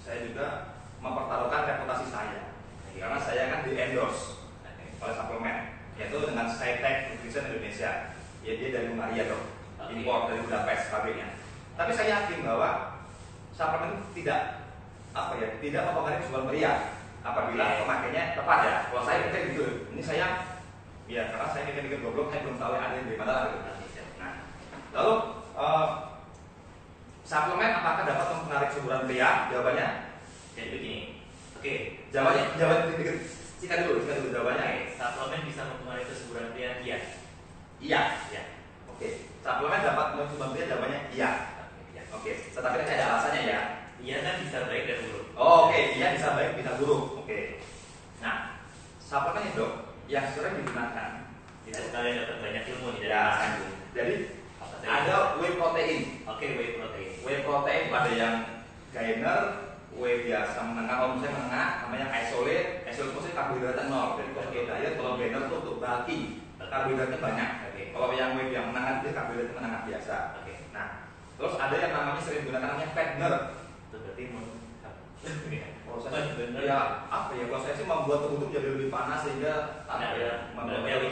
saya juga mempertaruhkan reputasi saya. Karena saya kan di endorse oleh suplemen, yaitu dengan Scitech Nutrition Indonesia. Ya dia dari Hungaria dong, impor dari Budapest pabriknya. Tapi saya yakin bahwa suplemen itu tidak tidak mempengaruhi kesuburan pria apabila pemakainya tepat ya. Kalau saya pikir gitu, ini saya ya karena saya mikir goblok, saya belum tahu ada yang dari mana gitu. Nah, lalu suplemen apakah dapat mempengaruhi kesuburan pria? Jawabannya jadi begini. Oke, jawaban sikat dulu jawabannya. Suplemen bisa mempengaruhi kesuburan pria? Iya. Ya. Oke. Suplemen dapat mempengaruhi kesuburan pria? Jawabannya iya. Oke. Tetapi nanti ada alasannya ya. Iya kan bisa baik dan buruk. Oke, iya bisa baik bisa buruk. Oke. Nah, suplemen itu yang sering digunakan itu kalian dapat banyak ilmu nih dari ya. Mas Anggun. Jadi ada whey protein. Oke, whey protein. Whey protein ada yang gainer, whey biasa menengah, kalau misalnya menengah namanya isolate. Isolate itu karbohidratnya nol. Jadi kalau diet, kalau gainer itu untuk bulky, karbohidratnya banyak. Kalau yang whey yang menengah dia karbohidratnya menengah biasa. Nah, terus ada yang namanya sering digunakan namanya fattener. Itu berarti ya apa ya, kalau saya sih membuat tubuh jadi lebih panas sehingga membuat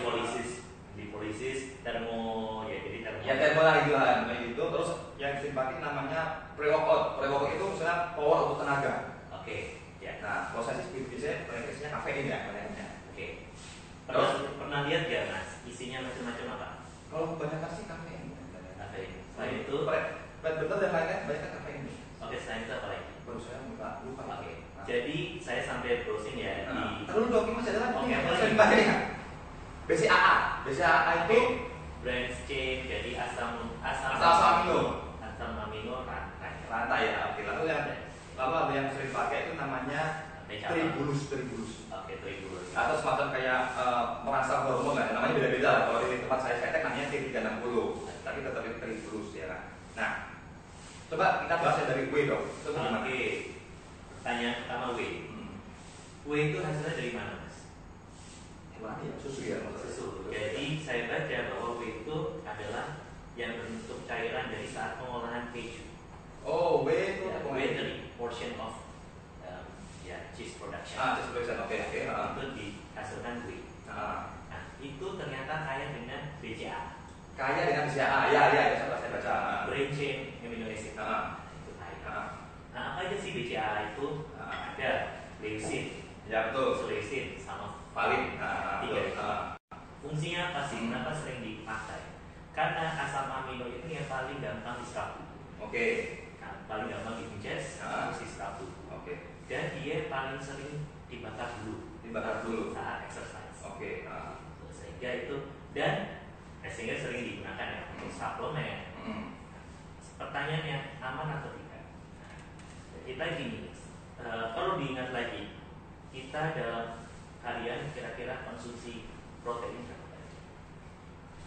lipolisis termo ya, jadi termo lah gitu. Terus yang sering pakai namanya pre-workout itu misalnya power untuk tenaga. Ya. Nah, kalau saya sih biasanya isinya kafein ya banyaknya. Pernah lihat gak Mas isinya macam-macam apa? Kalau kebanyakan sih kafein. Selain itu betul dan lainnya banyak kafein. Selain itu apa lagi? Baru saya lupa. Jadi saya sampai browsing ya di. Terus dong masih ada lagi. Saya dipakai ya. BCAA itu branch chain, jadi asam amino rantai ya. Oke, lalu ada yang sering pakai itu namanya tribulus. Tribulus. Atau semacam kayak merangsang hormon lah. Namanya beda-beda. Kalau di tempat saya Scitech namanya T360, tapi tetap itu tribulus ya kan. Nah, coba kita bahas dari whey dong. Pertanyaan pertama whey. Whey itu hasilnya dari mana, Mas? Susu ya. Susu. Jadi saya baca bahwa whey itu adalah yang berbentuk cairan dari saat pengolahan keju. Oh, whey itu whey dari portion of cheese production. Cheese production. Oke. Itu dihasilkan whey. Nah, itu ternyata kaya dengan BCA. Ya, saya baca. Brain chain amino acid. Itu kaya. Nah, apa aja sih BCA itu? Ada leucine, ya betul, leucine sama valin. Tiga. Fungsinya apa sih? Kenapa sering dipakai? Karena asam amino itu yang paling gampang diserap. Paling gampang diingest, terus diserap. Dan dia paling sering dibakar dulu saat exercise. Sehingga itu sehingga sering digunakan ya untuk suplemen. Pertanyaannya aman atau tidak? Kita gini, perlu diingat lagi, kita dalam harian kira-kira konsumsi protein berapa?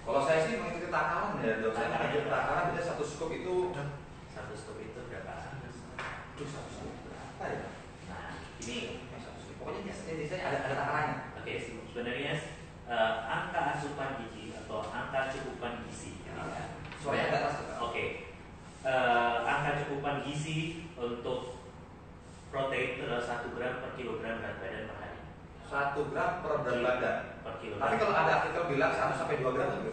Kalau saya sih mengikuti takaran ya, dok. Saya mengikuti takaran, bisa 1 scoop itu. 1 scoop itu berapa? 1 scoop berapa ya? Nah, ini pokoknya biasanya ada takarannya. Sebenarnya angka asupan gizi atau angka cukupan gizi. Soalnya ada atas. Angka cukupan gizi untuk protein itu adalah 1 gram per kilogram berat badan per hari. 1 gram per berat badan per kilogram. Tapi kalau ada artikel bilang 1 sampai 2 gram itu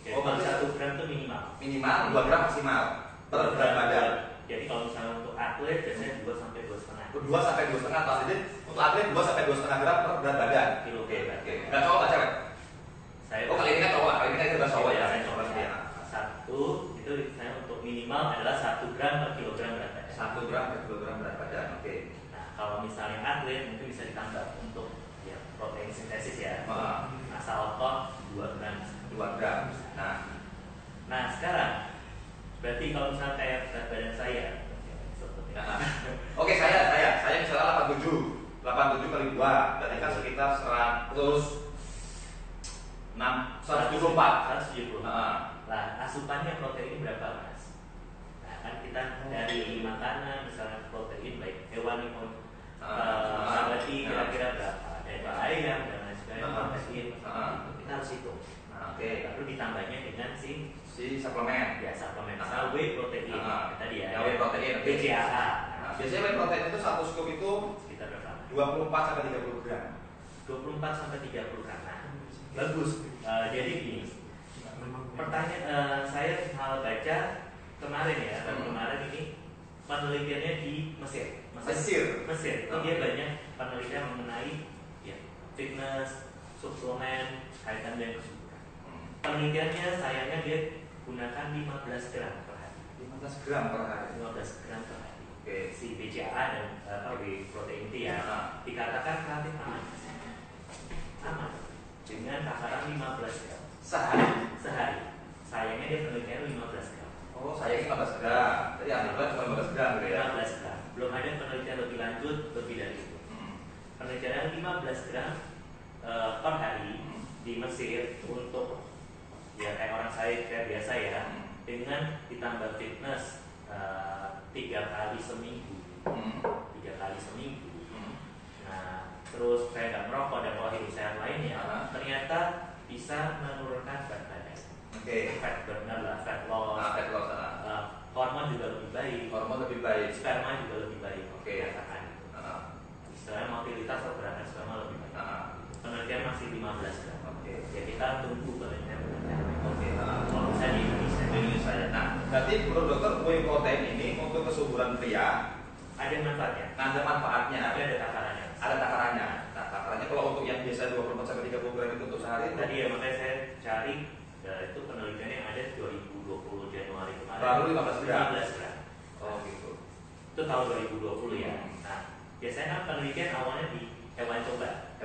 Jadi berarti 1 gram itu minimal. 2 gram maksimal per berat badan. Jadi kalau misalnya untuk atlet biasanya 2 sampai 2,5. 2 sampai 2,5 atau jadi untuk atlet 2 sampai 2,5 gram per berat badan. Enggak cowok nggak cewek? Kali ini kan cowok, kali ini kan kita cowok ya. Saya coba ya. 1 itu saya untuk minimal adalah 1 gram per kilogram berat badan. 1 gram per kilogram berat badan. Nah, kalau misalnya atlet mungkin bisa ditambah untuk protein sintesis ya. Asal otot 2 gram. Nah, sekarang berarti kalau misalnya kayak berat badan saya saya misalnya 87 kali 2 berarti kan sekitar 174. Nah, asupannya protein berapa, Mas? Nah, kan kita dari makanan misalnya protein baik hewani nabati kira-kira berapa? Dari ayam dan lain sebagainya protein. Kita harus hitung. Lalu ditambahnya dengan si suplemen. Suplemen. Misal whey protein tadi ya. Whey protein. BCAA. biasanya whey protein itu satu scoop itu sekitar berapa? 24 sampai 30 gram. 24 sampai 30 gram. Nah, bagus. Jadi gini. Pertanyaan saya baca kemarin ya, kemarin ini penelitiannya di Mesir. Itu dia banyak penelitian mengenai ya, fitness, suplemen, kaitan dengan kesuburan. Penelitiannya sayangnya dia gunakan 15 gram per hari. 15 gram per hari. 15 gram per hari. Oke. Si BCAA dan whey protein itu ya dikatakan relatif aman. Aman dengan takaran 15 gram sehari. Sayangnya dia penelitiannya 15 gram. Oh, sayangnya 15 gram. Jadi artinya cuma 15 gram gitu ya. 15 gram. Belum ada penelitian lebih lanjut lebih dari itu. Penelitian 15 gram per hari di Mesir untuk ya kayak orang saya biasa ya, dengan ditambah fitness 3 kali seminggu. 3 kali seminggu. Nah, terus saya nggak merokok dan pola hidup sehat lainnya, ternyata bisa menurunkan berat badan. Fat burner lah, fat loss. Hormon juga lebih baik. Sperma juga lebih baik. Katakan itu. Istilahnya motilitas atau gerakan sperma lebih baik. Penelitian masih 15 gram. Ya kita tunggu penelitian. Kalau bisa di Indonesia. Nah, berarti menurut dokter whey protein ini untuk kesuburan pria ada manfaatnya. Ada manfaatnya. Tapi ada takarannya. Ada takarannya. Nah, takarannya kalau untuk yang biasa 24 sampai 30 gram itu untuk sehari. Tadi ya makanya saya cari itu penelitian yang ada 2020 Januari kemarin. Baru 15 gram. Oh gitu. Itu tahun 2020 ya. Nah, biasanya kan penelitian awalnya di hewan coba.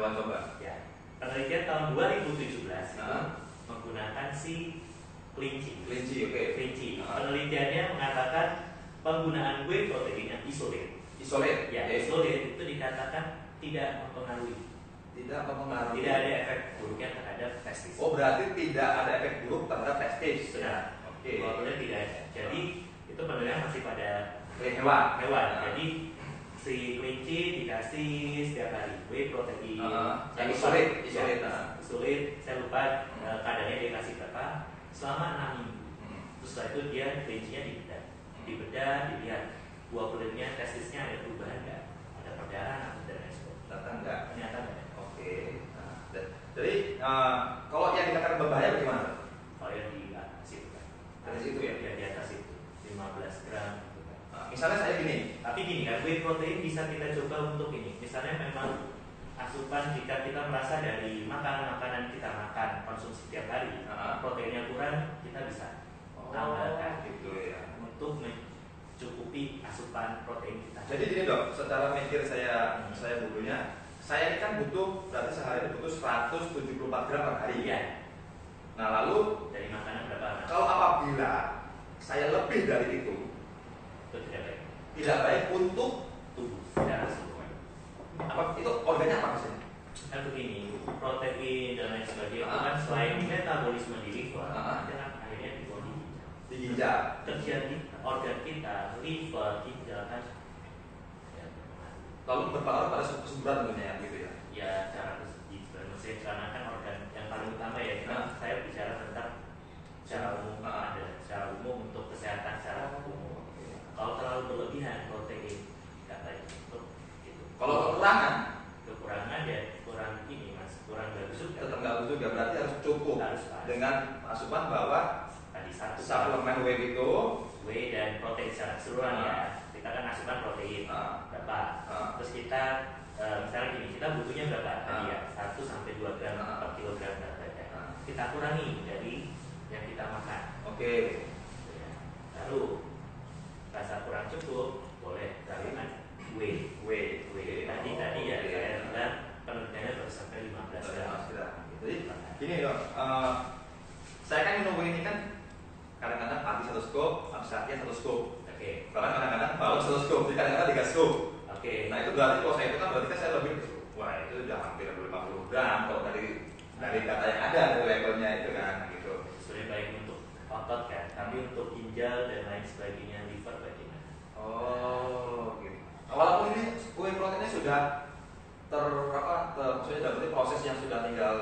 Ya. Penelitian tahun 2017 itu menggunakan si kelinci. Kelinci. Penelitiannya mengatakan penggunaan whey protein yang isolate. Ya, isolate itu dikatakan tidak mempengaruhi. Tidak ada efek buruknya terhadap testis. Oh, berarti tidak ada efek buruk terhadap testis. Benar. Walaupun tidak ada. Jadi itu penelitian masih pada hewan. Jadi si kelinci dikasih setiap hari whey protein. Yang isolate. Saya lupa kadarnya dia kasih berapa selama 6 minggu. Terus setelah itu dia kelincinya dibedah, dilihat buah kulitnya, testisnya ada perubahan nggak, ada perdarahan atau dan lain sebagainya. Ternyata enggak. Jadi kalau yang dikatakan berbahaya bagaimana? Kalau yang di atas itu kan. Dari situ ya? Ya di atas itu 15 gram. Misalnya saya gini. Tapi gini kan, whey protein bisa kita coba untuk ini. Misalnya memang asupan jika kita merasa dari makanan-makanan kita makan konsumsi setiap hari, proteinnya kurang, kita bisa tambahkan gitu ya. untuk mencukupi asupan protein kita. Jadi gini dok, secara mikir saya dulunya, saya ini kan butuh berarti sehari butuh 174 gram per hari. Iya. Nah lalu dari makanan berapa? Kalau apabila saya lebih dari itu tidak baik untuk tubuh secara keseluruhan. Apa itu organnya apa maksudnya? Kan begini, protein dan lain sebagainya itu kan selain metabolisme di liver, kan akhirnya dibuang di ginjal. Kerja organ kita, liver, ginjal kan ya, lalu berpengaruh pada kesuburan tentunya gitu ya? Ya cara kesuburan, maksudnya karena kan organ yang paling utama ya, saya bicara tentang secara umum secara umum untuk kesehatan secara umum. Kalau terlalu berlebihan protein tidak baik untuk itu. Kalau kekurangan ya kurang ini mas, kurang bagus juga. Tetap nggak bagus juga, berarti harus cukup dengan asupan bahwa tadi satu suplemen whey itu whey dan protein secara keseluruhan ya. Kita kan asupan protein berapa? Terus kita misalnya gini, kita butuhnya berapa tadi ya? 1 sampai 2 gram per kilogram berat badan. Kita kurangi dari yang kita makan. Lalu rasa kurang cukup boleh tambahkan whey. Tadi ya saya bilang penelitiannya baru sampai 15 gram. Jadi gini dok, saya kan minum whey ini kan kadang-kadang pagi 1 scoop, habis siang 1 scoop. Bahkan kadang-kadang malam 1 scoop, jadi kadang-kadang 3 scoop. Nah itu berarti kalau saya itu kan berarti kan saya lebih, wah itu udah hampir 50 gram kalau dari data yang ada dari levelnya itu kan gitu. Sebenarnya baik untuk otot kan, tapi untuk ginjal dan lain sebagainya, liver bagaimana? Gitu. Walaupun ini whey proteinnya sudah maksudnya dalam proses yang sudah tinggal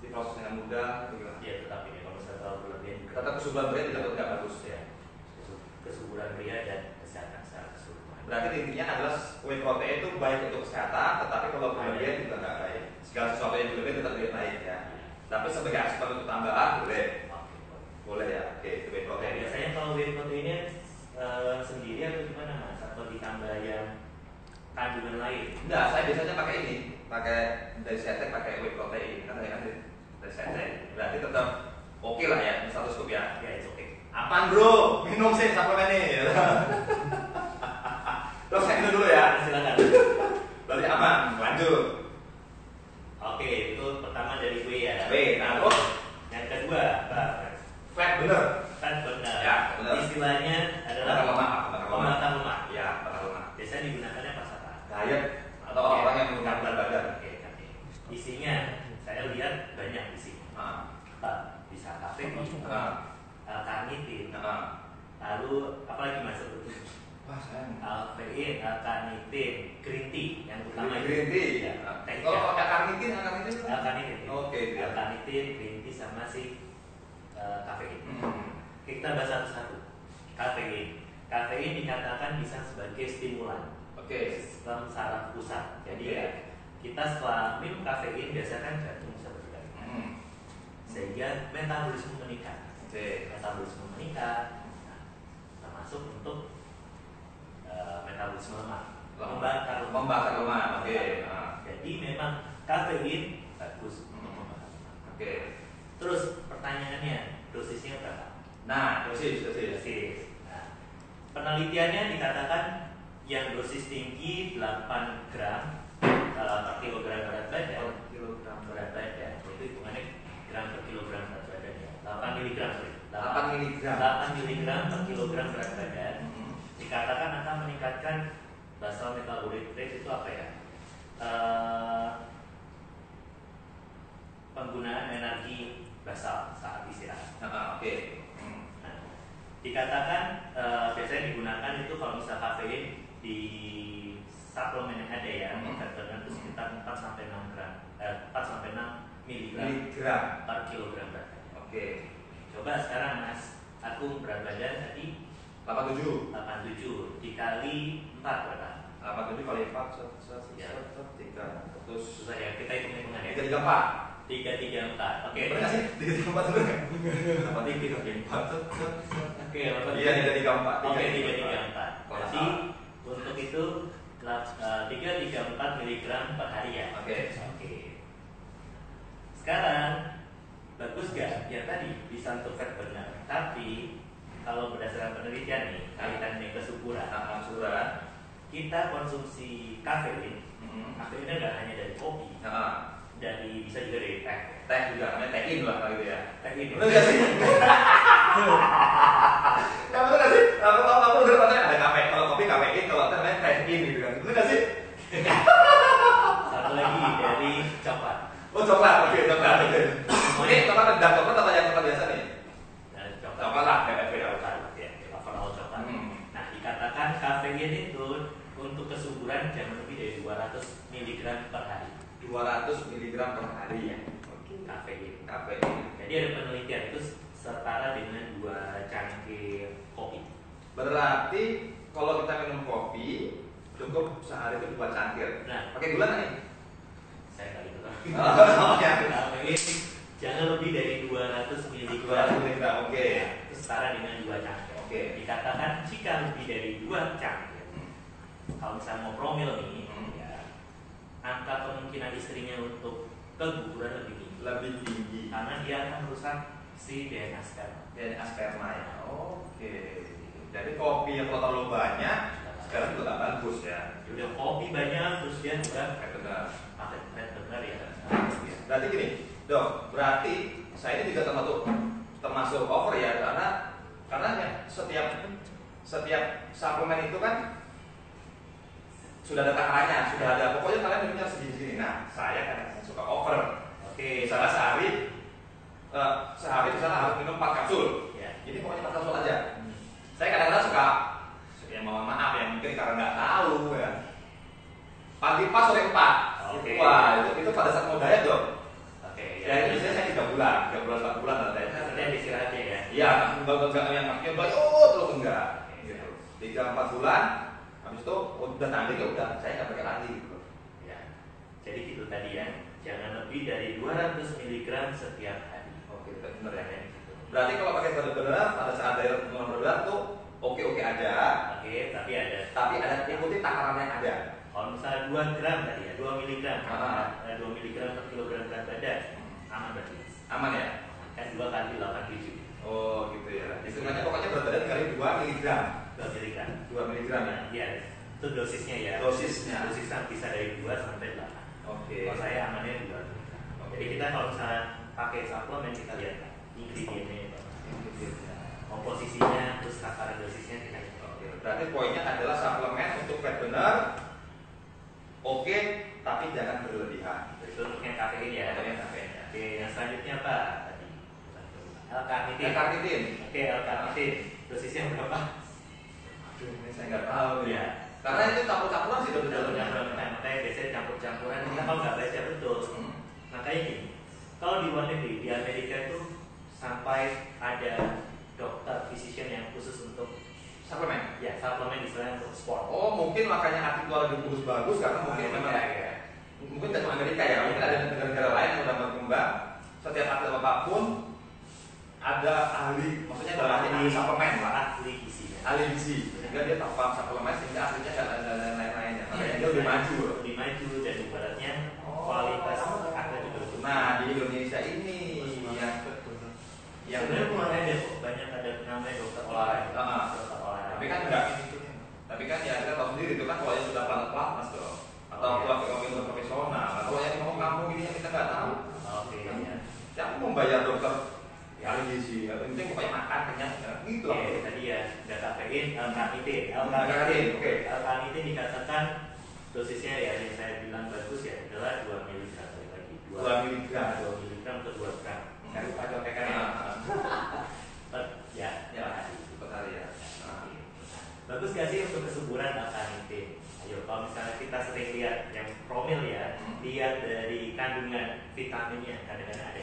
diproses dengan mudah gitu. Ya tetap ini kalau saya tahu berlebihan. Kata kesuburan pria tidak bagus ya. Kesuburan pria dan kesehatan secara keseluruhan. Berarti intinya adalah whey protein itu baik untuk kesehatan, tetapi kalau berlebihan juga nggak baik. Segala sesuatu yang berlebihan tetap tidak baik ya. Tapi sebagai asupan untuk tambahan boleh. Boleh ya. Oke, itu whey protein. Biasanya kalau whey proteinnya sendiri atau gimana mas? Atau ditambah yang kandungan lain? Enggak, saya biasanya pakai ini, pakai dari setek pakai whey protein. Kan saya kan dari setek. Berarti tetap oke lah ya, ini 1 scoop ya. Ya, itu oke. Apaan bro? Minum sih suplemen ini. Terus saya minum dulu ya. Silakan. Berarti aman. Lanjut. Oke, itu pertama dari whey ya. Whey. Nah, terus yang kedua, fat bener. Fat bener. Ya, bener. Istilahnya adalah pembakar lemak. Ya, bakar lemak. Biasanya digunakannya pas apa? Diet atau orang yang mengurangkan berat badan. Oke. Isinya saya lihat banyak di sini. Bisa kafein, karnitin, lalu apalagi masuk itu? Kafein, karnitin, green tea yang utama green tea. Ya, kalau pakai karnitin, Oke, karnitin, green tea sama si kafein. Kita bahas satu-satu. Kafein dikatakan bisa sebagai stimulan. Sistem saraf pusat. Jadi ya, kita setelah minum kafein biasanya kan jantung bisa bergerak. Sehingga metabolisme meningkat. Metabolisme meningkat, termasuk untuk metabolisme lemak, membakar lemak. Jadi memang kafein bagus untuk membakar lemak. Terus pertanyaannya, dosisnya berapa? Nah, dosis. Nah, penelitiannya dikatakan yang dosis tinggi 8 gram per kilogram berat badan. Berat badan itu hitungannya gram per kilogram berat badan ya. 8 miligram. 8 miligram per kilogram berat badan dikatakan akan meningkatkan basal metabolic rate itu apa ya? Penggunaan energi basal saat istirahat. Dikatakan biasanya digunakan itu kalau misal kafein di suplemen yang ada ya, dikatakan itu sekitar 4 sampai 6 gram, 4 sampai 6 miligram per kilogram berat badan. Coba sekarang mas, aku berat badan tadi 87 dikali 4 berapa? 87 kali 4 3 terus susah ya, kita hitung-hitungan ya. 334. Oke. Benar sih? 334 benar enggak? 334. Oke, iya 334. Oke, 334. Jadi untuk itu 334 miligram per hari ya. Oke. Sekarang bagus gak? Ya tadi bisa untuk fat benar. Tapi kalau berdasarkan penelitian nih kaitannya kesuburan, kita konsumsi kafein. Kafeinnya nggak hanya dari kopi, bisa juga dari teh juga, namanya tein lah kalau gitu ya. Tein. Betul nggak sih? Ya betul nggak sih? Aku udah katanya ada kafe, kalau kopi kafein, kalau teh namanya tein gitu kan. Betul nggak sih? Satu lagi dari coklat. Oh coklat, oke coklat. Ini coklat dark coklat atau yang coklat biasa nih? Coklat lah, kayak overall coklat. Nah dikatakan kafein itu untuk kesuburan jangan lebih dari 200 mg per hari. 200 mg per hari ya. Kafein. Jadi ada penelitian itu setara dengan 2 cangkir kopi. Berarti kalau kita minum kopi cukup sehari itu 2 cangkir. Nah, pakai gula nggak nih? Saya kali itu. Kafein jangan lebih dari 200 mg. Oke. Itu setara dengan 2 cangkir. Dikatakan jika lebih dari 2 cangkir, kalau misalnya mau promil nih, ya, angka kemungkinan istrinya untuk keguguran lebih tinggi karena dia akan merusak si DNA sperma ya. Jadi kopi yang kalau terlalu banyak sekarang juga nggak bagus ya. Udah kopi banyak terus dia juga pakai benar ya. Berarti gini dok, berarti saya ini juga termasuk over ya, karena ya, setiap suplemen itu kan sudah ada takarannya, sudah ada pokoknya kalian minumnya segini-segini. Nah saya kan suka over. Misalnya sehari misalnya harus minum 4 kapsul. Ini pokoknya 4 kapsul aja. Saya kadang-kadang suka, ya mohon maaf ya, mungkin karena nggak tahu ya. Pagi 4 sore 4. Wah itu pada saat mau diet dong. Ya itu biasanya saya 3 bulan 4 bulan lah diet. Saya istirahat ya. Iya, enggak yang makin terus enggak. Gitu. 3-4 bulan Habis itu udah tanding ya udah, saya nggak pakai lagi gitu. Ya. Jadi itu tadi ya, jangan lebih dari 200 mg setiap hari. Oke, benar ya. Gitu. Berarti kalau pakai benar-benar pada saat dari benar tuh oke aja. Oke, tapi ada ikuti takaran yang ada. Kalau misalnya 2 gram tadi ya, 2 mg, 2 mg per kilogram berat badan, aman berarti. Aman ya? Kan 2 kali 87. Oh gitu ya. Hitungannya pokoknya berat badan kali 2 mg. 2 mg. 2 mg ya? Iya. Itu dosisnya ya. Dosisnya bisa dari 2 sampai 8. Oke. Kalau saya amannya 2. Jadi kita kalau misalnya pakai suplemen kita lihat ingredientnya, komposisinya, terus takaran dosisnya kita lihat. Oke. Berarti poinnya adalah suplemen untuk fat benar. Oke, tapi jangan berlebihan. Itu untuk yang kafein ya. Oke, yang selanjutnya apa tadi? L-karnitin. Oke, L-karnitin. Dosisnya berapa? Aduh, ini saya nggak tahu ya. Karena itu campur-campuran sih dokter. Makanya biasanya campur-campuran. Kita kalau nggak baca betul. Makanya gini, kalau di luar negeri, di Amerika itu sampai ada dokter physician yang khusus untuk suplemen. Ya, suplemen istilahnya untuk sport. Oh, mungkin makanya arti luar negeri bagus karena mungkin memang ya. Mungkin tidak cuma Amerika ya, mungkin ada negara-negara lain yang sudah berkembang. Setiap atlet apapun ada ahli, maksudnya ada ahli suplemen lah, ahli gizi. Ahli gizi, sehingga dia tahu paham suplemen sehingga aslinya nggak ada lain-lainnya. Makanya dia lebih maju, dan ibaratnya kualitas atlet juga lebih. Nah, di Indonesia ini yang sebenarnya mulai ada kok, banyak ada namanya dokter olahraga. Tapi kan ya kita tahu sendiri itu kan kalau yang sudah pelatnas tuh atau keluarga profesional. Nah, kalau yang mau kampung gini kita nggak tahu. Oke. Siapa mau bayar dokter ahli gizi? Yang penting pokoknya makan kenyang gitu. Oke, tadi ya ada kafein, L-karnitin. Oke. L-karnitin dikatakan dosisnya ya yang saya bilang bagus ya adalah 2 mg lagi. 2 mg untuk 2 gram. Saya lupa contekannya. Per hari ya. Bagus gak sih untuk kesuburan L-karnitin? Ayo, kalau misalnya kita sering lihat yang promil ya, lihat dari kandungan vitaminnya, kadang-kadang ada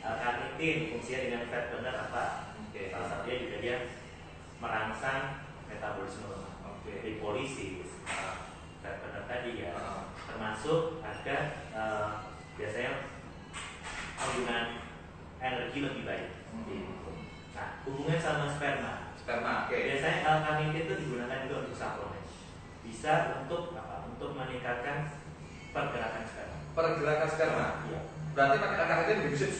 L-karnitin fungsinya dengan fat burner apa? Salah satunya juga dia merangsang metabolisme lemak, lipolisis, fat burner tadi ya, termasuk ada biasanya penggunaan energi lebih baik. Nah, hubungan sama sperma. Biasanya L-karnitin itu digunakan juga untuk suplemen. Bisa untuk apa? Untuk meningkatkan pergerakan sperma. Iya. Berarti pakai L-karnitin lebih gesit.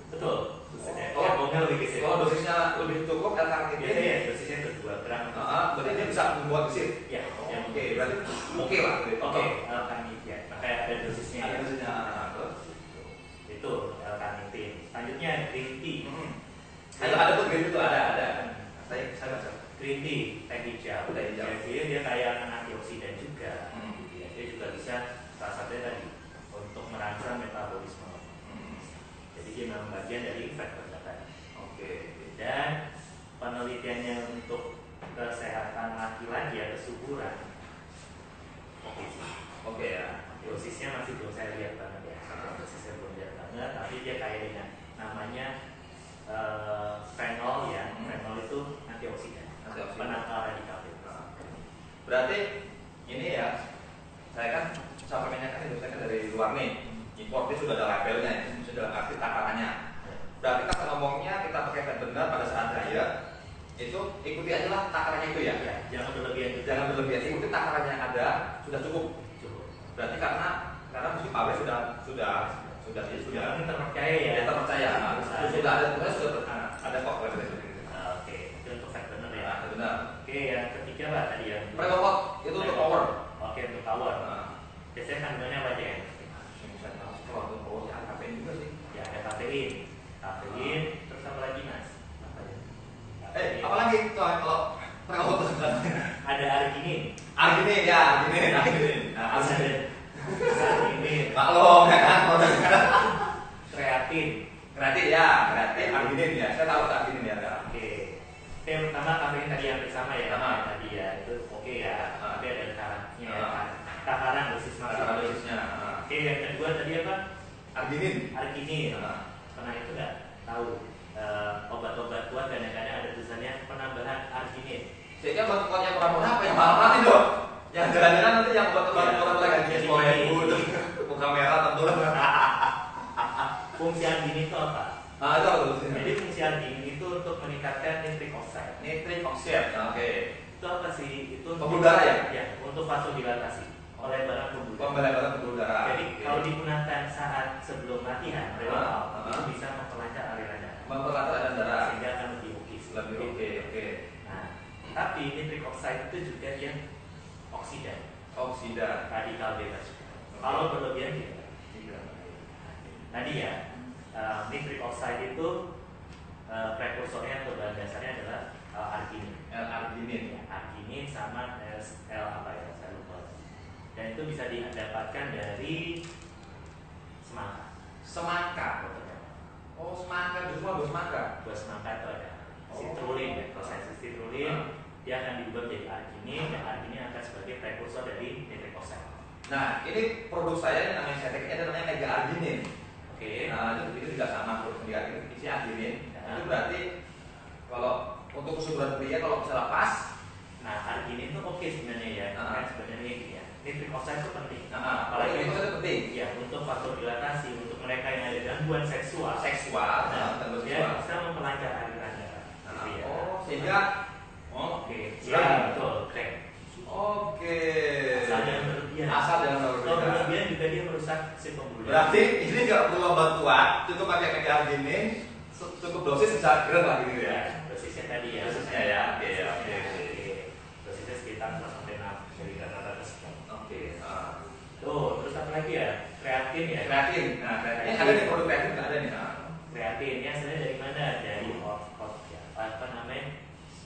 Betul. Kalau dosisnya lebih cukup L-karnitin. Biasanya dosisnya itu 2 gram. Berarti dia bisa membuat gesit. Iya. Oke, berarti oke lah. Oke, L-karnitin. Makanya ada dosisnya. Ada dosisnya. Itu L-karnitin. Selanjutnya green tea. Ada tuh green itu ada. Saya baca. Green tea, teh hijau. Dia kayak antioksidan juga. Dia juga bisa salah satunya tadi untuk merangsang metabolisme. Jadi dia memang bagian dari fat burner. Dan penelitiannya untuk kesehatan laki-laki ya kesuburan. Oke ya. Dosisnya masih belum saya lihat banget ya. Dosisnya belum lihat banget, tapi dia kayak dengan namanya fenol ya. Fenol itu antioksidan. Penangkal radikal bebas. Berarti ini ya, saya kan suplemennya kan biasanya dari luar nih. Impor dia sudah ada labelnya, sudah arti takarannya. Berarti kita ngomongnya kita pakai fat burner pada saat diet itu ikuti aja lah takarannya itu ya. Jangan berlebihan. Ikuti takarannya yang ada sudah cukup. Berarti karena mungkin pabrik sudah terpercaya ya. Terpercaya. Sudah ada kok labelnya. Oke, itu untuk fat burner ya. Benar. Oke, yang ketiga apa tadi yang pre-workout itu untuk power. Oke, untuk power. Biasanya kandungannya apa aja ya? Kalau untuk power ya ada kafein juga sih. Ya ada kafein, terus apa lagi mas? Apalagi kalau pre-workout ada arginin. Arginin. Maklum ya kan? Kreatin, arginin ya. Saya tahu arginin ya. Oke. Yang pertama kafein tadi yang bersama ya. Tadi ya itu oke ya. Tapi ada takarannya ya. Takaran dosis dosisnya. Oke, yang kedua tadi apa? Arginin. Pernah itu nggak tahu obat-obat kuat kadang-kadang ada tulisannya penambahan arginin. Jadi obat-obat yang murah-murah apa yang mahal nanti dong? Yang jalan-jalan nanti yang obat-obat murah lagi di Spolebu, buka merah tentu. Fungsi arginin itu apa? Itu apa tuh? Jadi fungsi arginin itu untuk meningkatkan nitric oxide. Nitric oxide, oke. Itu apa sih? Itu pembuluh darah ya? Ya, untuk vasodilatasi. Pelebaran pembuluh darah. Pelebaran pembuluh darah. Jadi kalau digunakan saat sebelum latihan, itu bisa memperlancar aliran darah. Memperlancar aliran darah. Sehingga akan lebih oke. Lebih oke. Nah, tapi nitric oxide itu juga dia oksidan. Oksidan. Radikal bebas. Kalau berlebihan tidak. Tadi ya, nitric oxide itu prekursornya atau bahan dasarnya adalah arginin. L-arginin. Ya, arginin sama L apa ya? Saya lupa. Dan itu bisa didapatkan dari semangka. Semangka. Oh, semangka justru buah semangka. Buah semangka itu ada citrulline ya, proses citrulline. Dia akan diubah menjadi arginin dan arginin akan sebagai prekursor dari nitric oxide. Nah, ini produk saya yang namanya Setek, ini namanya mega arginin. Oke. Nah, itu juga sama produk mega arginin, isi arginin. Itu berarti kalau untuk kesuburan pria kalau bisa lepas, nah arginin itu oke sebenarnya ya. Kan sebenarnya gitu ya. Nitric oxide itu penting. Apalagi itu penting. Ya, untuk faktor dilatasi, untuk mereka yang ada gangguan seksual. Dia bisa memperlancar aliran darah. Oh, sehingga oke. Ya, betul. Keren. Oke. Asal jangan berlebihan. Kalau berlebihan juga dia merusak si pembuluh darah. Berarti ini nggak perlu obat kuat, cukup pakai mega arginin, cukup dosis bisa keren lah gitu ya. Dosisnya tadi ya. Dosisnya ya. Oke. Dosisnya sekitar 4-6 miligram per sekian. Oke. Tuh, terus apa lagi ya? Kreatin ya. Kreatin. Nah, kreatin ada di produk kreatin nggak ada nih. Kreatinnya sebenarnya dari mana? Dari oat ya. Apa namanya?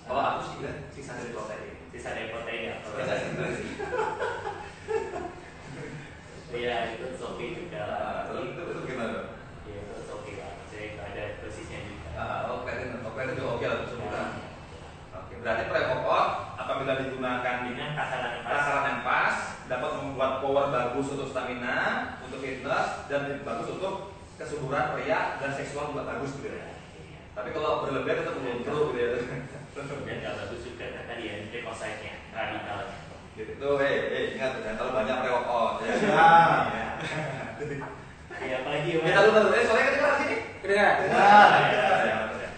Oh, aku sih bilang sisa dari protein. Sisa dari protein ya. Iya, itu oke juga. Itu gimana? Iya, itu oke lah. Jadi ada dosisnya juga. Kreatin juga oke lah sebutan. Oke, berarti pre-workout apabila digunakan dengan takaran yang pas dapat membuat power bagus untuk stamina, untuk fitness, dan bagus untuk kesuburan pria dan seksual juga bagus gitu ya. Tapi kalau berlebihan tetap menurut gitu ya. Dan nggak bagus juga tadi ya nitric oxide-nya, radikalnya. Gitu, ingat jangan terlalu banyak pre-workout. Ya. Ya apalagi ya. Kita dulu soalnya kan kita sini. Kedengar.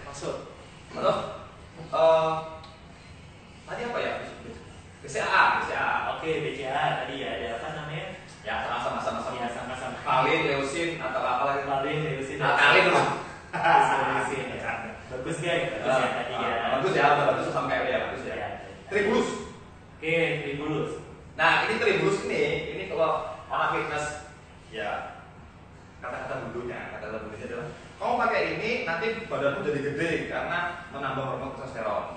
Masuk. Halo. Tadi apa ya? BCAA. Oke, BCAA tadi ya ada apa namanya? Ya sama-sama. Ya sama-sama. Kalin, leusin atau apa lagi? Kalin, leusin. Kalin dulu. Leusin. Bagus guys, bagus ya tadi ya. Bagus ya, bagus sampai ya bagus ya. Tribulus. Oke, tribulus. Nah, ini tribulus ini kalau orang fitness ya kata-kata dulunya adalah kamu pakai ini nanti badanmu jadi gede karena menambah hormon testosteron.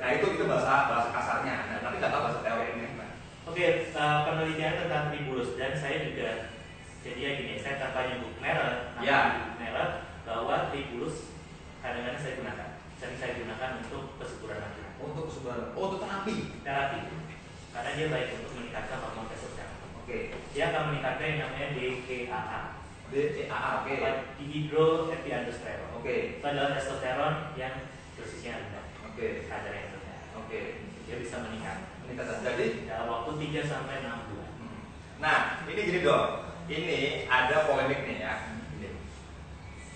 Nah itu bahasa kasarnya, tapi nggak tahu bahasa teori ini. Oke, penelitian tentang tribulus dan saya juga jadi ya gini, saya tanpa nyebut merek, bahwa tribulus kadang-kadang sering saya gunakan untuk kesuburan laki-laki. Untuk kesuburan, untuk terapi. Karena dia baik untuk meningkatkan hormon testosteron. Oke. Dia akan meningkatkan yang namanya DHEA. Oke. Dihidroepiandrosterone. Oke. Itu adalah testosteron yang dosisnya rendah. Oke. Kadar yang rendah. Oke. Dia bisa meningkat. Jadi dalam waktu 3 sampai 6 bulan. Nah, ini gini dong. Ini ada polemik nih ya.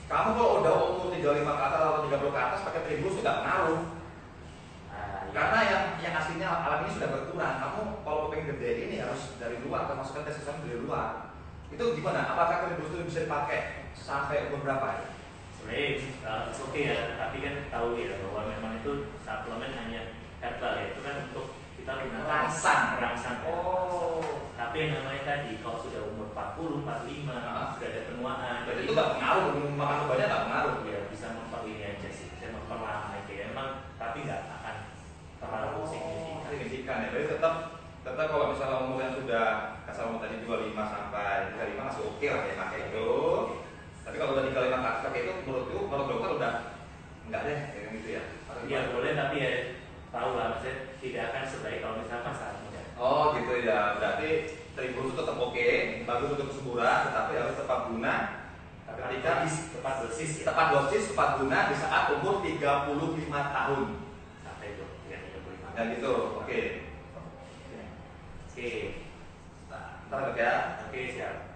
Kamu kalau udah umur 35 ke atas atau 30 ke atas pakai tribulus itu nggak pengaruh. Karena yang aslinya alam ini sudah berkurang. Kamu kalau pengen gede ini harus dari luar, atau masukkan testosteron dari luar. Itu gimana? Apakah tribulus itu bisa dipakai sampai umur berapa? Sebenarnya oke ya, tapi kan tahu ya bahwa memang itu suplemen hanya herbal ya, itu kan untuk kita gunakan merangsang. Oh. Tapi yang namanya tadi kalau sudah umur 40, 45, sudah ada penuaan. Berarti itu nggak pengaruh, makan obatnya nggak pengaruh. Ya bisa memperlini aja sih, saya memperlama aja ya. Emang tapi nggak akan terlalu signifikan ya. Jadi tetap kalau misalnya umur yang sudah kasar umur tadi 25 sampai 35 masih oke lah ya pakai itu. Tapi kalau udah 35 ke atas pakai itu menurut dokter udah enggak deh kayak gitu ya. Iya boleh tapi ya tahu lah maksudnya tidak akan sebaik kalau misalkan saat muda. Oh gitu ya. Berarti tribulus itu tetap oke, bagus untuk kesuburan, tetapi harus tepat guna ketika tepat dosis, tepat guna di saat umur 35 tahun. Sampai itu 35 Ya gitu. Oke. Ntar ya. Oke, siap.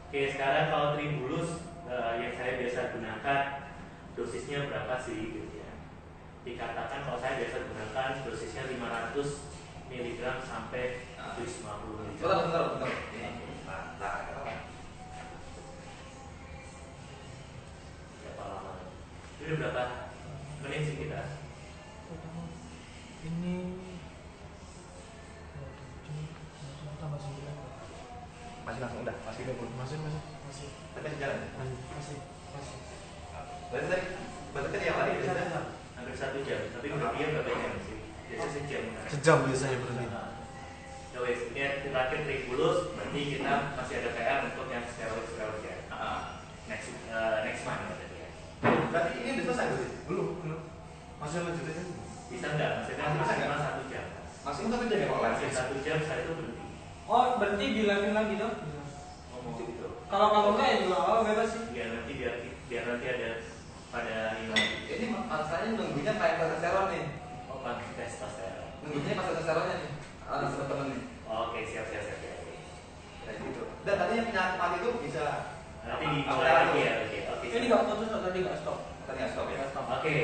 Oke, sekarang kalau Tribulus yang saya biasa gunakan dosisnya berapa sih gitu ya. Dikatakan kalau saya biasa gunakan dosisnya 500 mg sampai 750 mg. Bentar. Berapa lama? Ini berapa menit sih kita? Ini tambah 9. Masih langsung udah, masih 20. Masih. Tapi masih jalan. Masih. Berarti tadi yang tadi Hampir 1 jam, tapi berarti berapa jam sih? Biasanya sejam. Sejam biasanya berarti. Ya wes, ini terakhir Tribulus, berarti kita masih ada PR untuk yang steroid ya. Next month berarti ya. Berarti ini udah selesai berarti? Belum. Masih lanjut aja. Bisa enggak? Maksudnya maksimal 1 jam. Maksimal 1 jam ya kalau Masih 1 jam saya itu berhenti. Oh, berarti bilangin lagi dong. Ngomong gitu. Kalau enggak ya juga bebas sih. Ya nanti biar nanti ada pada ini masalahnya nunggunya kayak testosteron nih. Oh, pakai testosteron. Nunggunya pas testosteronnya nih. Temen nih. Oke, siap. Kayak gitu. Dan tadi yang punya mati itu bisa Nanti dimulai lagi ya. Oke. Ini nggak putus atau tadi nggak stop? Tadi nggak stop ya. Oke.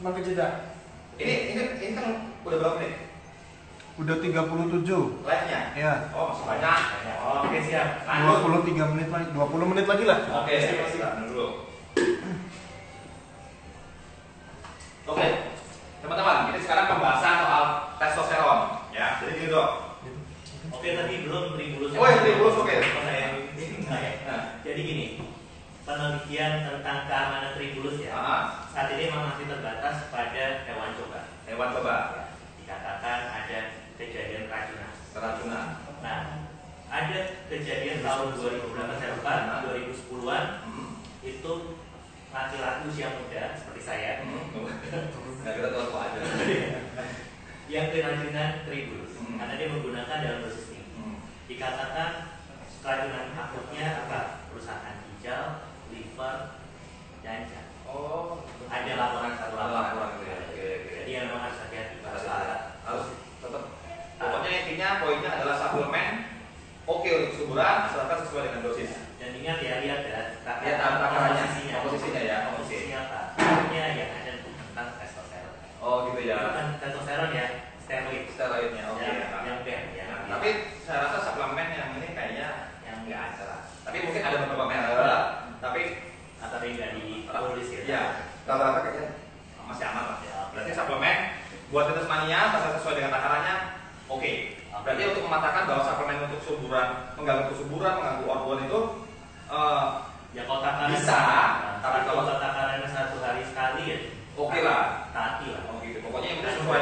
Cuma kejeda. Ini kan udah berapa menit? Udah 37. Live-nya? Ya. Oh, masih banyak. Oke, siap. 23 menit lagi, 20 menit lagi lah. Oke, silakan dulu. Oke, teman-teman, kita sekarang pembahasan soal testosteron, ya. Jadi gini dok. Oke, tadi belum Tribulus. Oh, ya, Tribulus, oke. Jadi gini, penelitian tentang keamanan Tribulus ya. Saat ini memang masih terbatas pada hewan coba. Hewan coba. Ya, dikatakan ada kejadian keracunan. Nah, ada kejadian tahun 2000 berapa saya lupa, 2010-an itu laki-laki usia muda seperti saya. Nah, kita tahu aja. Yang keracunan Tribulus karena dia menggunakan dalam dosis tinggi. Dikatakan keracunan akutnya apa? Perusahaan ginjal, liver, dan jantung. Oh, ada laporan satu laporan. Oke. Jadi yang memang harus hati-hati. Harus tetap. Pokoknya intinya poinnya adalah suplemen oke untuk kesuburan asalkan sesuai dengan dosis. Dan ingat ya, lihat ya, komposisinya ya. Komposisinya apa? Pokoknya yang ada tentang testosteron. Oh gitu ya. Bukan testosteron ya, Steroidnya, oke. Yang Ben ya. Tapi saya rasa suplemen yang ini kayaknya yang nggak ada lah. Tapi mungkin ada beberapa merek. Tapi nggak ditulis ya. Ya, rata-rata kayaknya masih aman lah. Berarti suplemen buat tetes mania, sesuai dengan takarannya, oke. Berarti untuk mematahkan bahwa suplemen untuk kesuburan, mengganggu kesuburan, mengganggu organ itu ya kalau takaran bisa, tapi kalau takarannya 1 hari sekali ya oke lah. taati lah. Oh gitu. Pokoknya yang penting sesuai